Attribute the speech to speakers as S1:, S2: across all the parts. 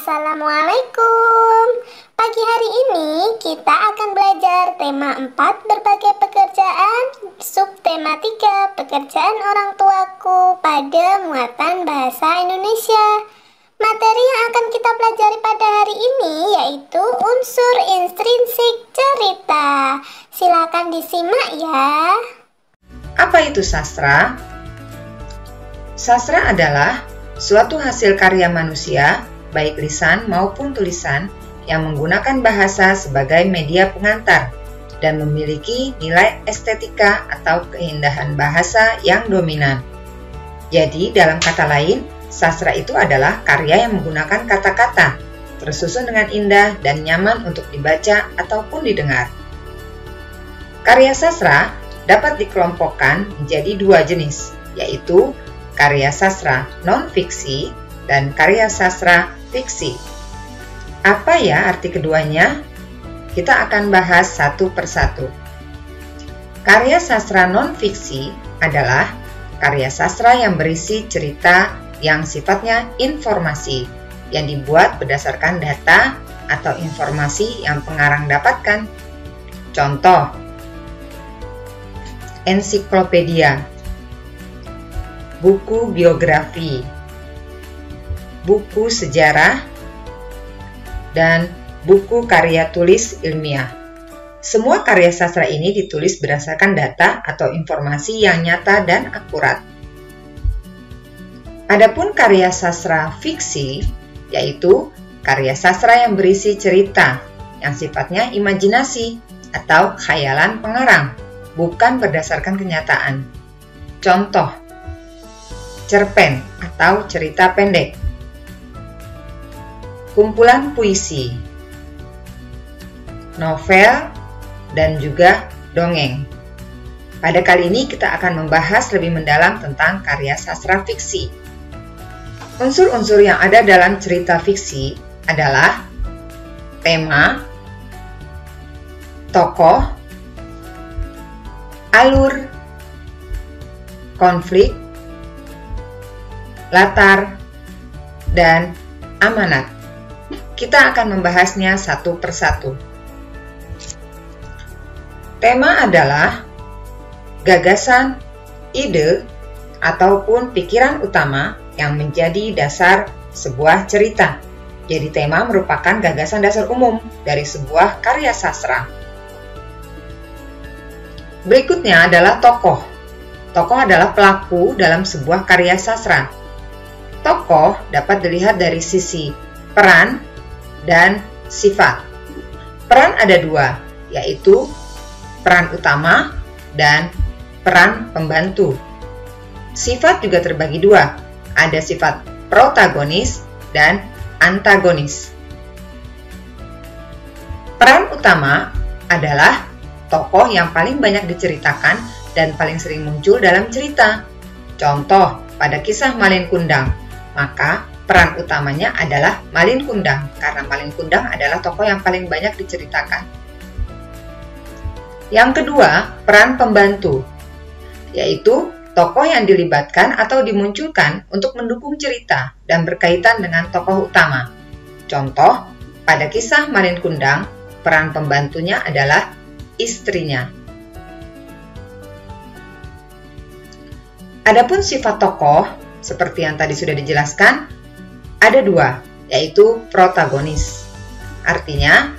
S1: Assalamualaikum. Pagi hari ini kita akan belajar tema 4 berbagai pekerjaan, subtema 3 pekerjaan orang tuaku pada muatan bahasa Indonesia. Materi yang akan kita pelajari pada hari ini yaitu unsur intrinsik cerita. Silakan disimak ya.
S2: Apa itu sastra? Sastra adalah suatu hasil karya manusia, baik lisan maupun tulisan, yang menggunakan bahasa sebagai media pengantar dan memiliki nilai estetika atau keindahan bahasa yang dominan. Jadi, dalam kata lain, sastra itu adalah karya yang menggunakan kata-kata, tersusun dengan indah dan nyaman untuk dibaca ataupun didengar. Karya sastra dapat dikelompokkan menjadi 2 jenis, yaitu karya sastra non-fiksi dan karya sastra fiksi. Apa ya arti keduanya? Kita akan bahas satu persatu. Karya sastra non-fiksi adalah karya sastra yang berisi cerita yang sifatnya informasi, yang dibuat berdasarkan data atau informasi yang pengarang dapatkan. Contoh, ensiklopedia, buku biografi, buku sejarah, dan buku karya tulis ilmiah. Semua karya sastra ini ditulis berdasarkan data atau informasi yang nyata dan akurat. Adapun karya sastra fiksi, yaitu karya sastra yang berisi cerita yang sifatnya imajinasi atau khayalan pengarang, bukan berdasarkan kenyataan. Contoh, cerpen atau cerita pendek, kumpulan puisi, novel, dan juga dongeng. Pada kali ini kita akan membahas lebih mendalam tentang karya sastra fiksi. Unsur-unsur yang ada dalam cerita fiksi adalah tema, tokoh, alur, konflik, latar, dan amanat. Kita akan membahasnya satu persatu. Tema adalah gagasan, ide, ataupun pikiran utama yang menjadi dasar sebuah cerita. Jadi tema merupakan gagasan dasar umum dari sebuah karya sastra. Berikutnya adalah tokoh. Tokoh adalah pelaku dalam sebuah karya sastra. Tokoh dapat dilihat dari sisi peran dan sifat. Peran ada 2, yaitu peran utama dan peran pembantu. Sifat juga terbagi 2, ada sifat protagonis dan antagonis. Peran utama adalah tokoh yang paling banyak diceritakan dan paling sering muncul dalam cerita. Contoh, pada kisah Malin Kundang, maka peran utamanya adalah Malin Kundang, karena Malin Kundang adalah tokoh yang paling banyak diceritakan. Yang kedua, peran pembantu, yaitu tokoh yang dilibatkan atau dimunculkan untuk mendukung cerita dan berkaitan dengan tokoh utama. Contoh, pada kisah Malin Kundang, peran pembantunya adalah istrinya. Adapun sifat tokoh, seperti yang tadi sudah dijelaskan, ada 2, yaitu protagonis. Artinya,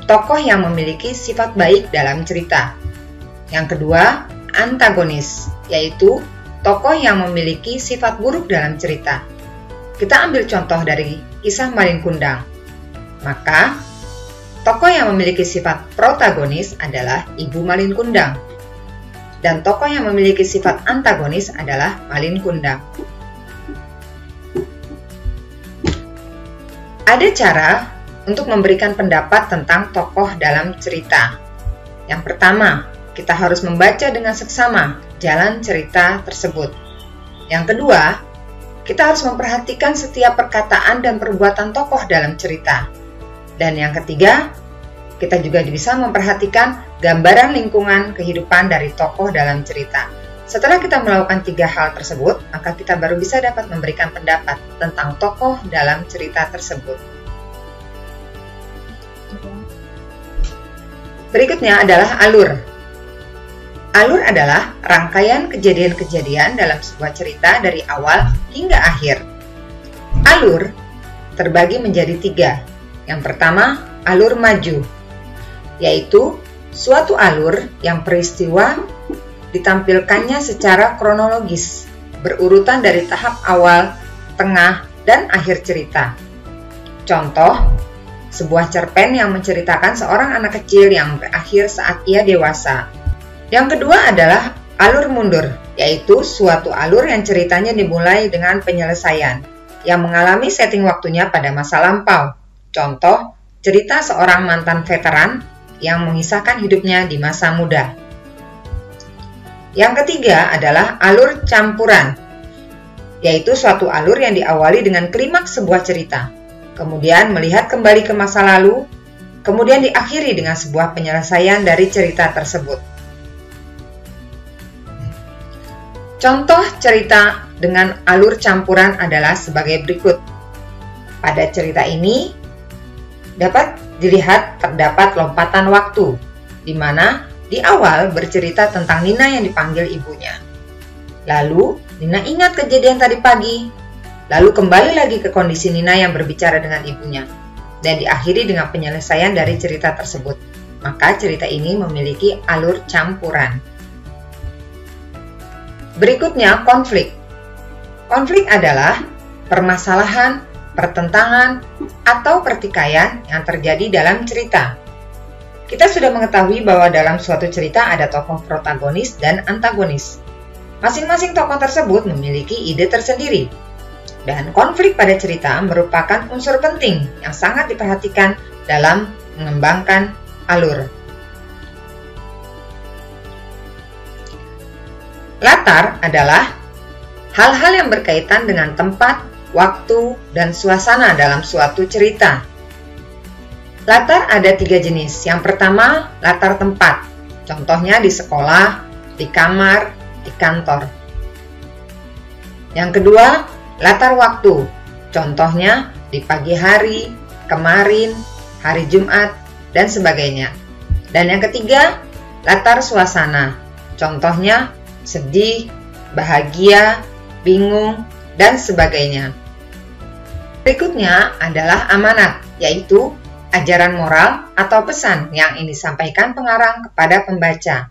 S2: tokoh yang memiliki sifat baik dalam cerita. Yang kedua, antagonis, yaitu tokoh yang memiliki sifat buruk dalam cerita. Kita ambil contoh dari kisah Malin Kundang. Maka, tokoh yang memiliki sifat protagonis adalah Ibu Malin Kundang. Dan tokoh yang memiliki sifat antagonis adalah Malin Kundang. Ada cara untuk memberikan pendapat tentang tokoh dalam cerita. Yang pertama, kita harus membaca dengan seksama jalan cerita tersebut. Yang kedua, kita harus memperhatikan setiap perkataan dan perbuatan tokoh dalam cerita. Dan yang ketiga, kita juga bisa memperhatikan gambaran lingkungan kehidupan dari tokoh dalam cerita. Setelah kita melakukan 3 hal tersebut, maka kita baru bisa dapat memberikan pendapat tentang tokoh dalam cerita tersebut. Berikutnya adalah alur. Alur adalah rangkaian kejadian-kejadian dalam sebuah cerita dari awal hingga akhir. Alur terbagi menjadi 3. Yang pertama, alur maju, yaitu suatu alur yang peristiwa ditampilkannya secara kronologis, berurutan dari tahap awal, tengah, dan akhir cerita. Contoh, sebuah cerpen yang menceritakan seorang anak kecil yang berakhir saat ia dewasa. Yang kedua adalah alur mundur, yaitu suatu alur yang ceritanya dimulai dengan penyelesaian, yang mengalami setting waktunya pada masa lampau. Contoh, cerita seorang mantan veteran yang mengisahkan hidupnya di masa muda. Yang ketiga adalah alur campuran, yaitu suatu alur yang diawali dengan klimaks sebuah cerita, kemudian melihat kembali ke masa lalu, kemudian diakhiri dengan sebuah penyelesaian dari cerita tersebut. Contoh cerita dengan alur campuran adalah sebagai berikut. Pada cerita ini dapat dilihat terdapat lompatan waktu, di mana di awal bercerita tentang Nina yang dipanggil ibunya. Lalu, Nina ingat kejadian tadi pagi. Lalu kembali lagi ke kondisi Nina yang berbicara dengan ibunya. Dan diakhiri dengan penyelesaian dari cerita tersebut. Maka cerita ini memiliki alur campuran. Berikutnya, konflik. Konflik adalah permasalahan, pertentangan, atau pertikaian yang terjadi dalam cerita. Kita sudah mengetahui bahwa dalam suatu cerita ada tokoh protagonis dan antagonis. Masing-masing tokoh tersebut memiliki ide tersendiri. Dan konflik pada cerita merupakan unsur penting yang sangat diperhatikan dalam mengembangkan alur. Latar adalah hal-hal yang berkaitan dengan tempat, waktu, dan suasana dalam suatu cerita. Latar ada 3 jenis. Yang pertama, latar tempat. Contohnya di sekolah, di kamar, di kantor. Yang kedua, latar waktu. Contohnya di pagi hari, kemarin, hari Jumat, dan sebagainya. Dan yang ketiga, latar suasana. Contohnya sedih, bahagia, bingung, dan sebagainya. Berikutnya adalah amanat, yaitu ajaran moral atau pesan yang ingin disampaikan pengarang kepada pembaca.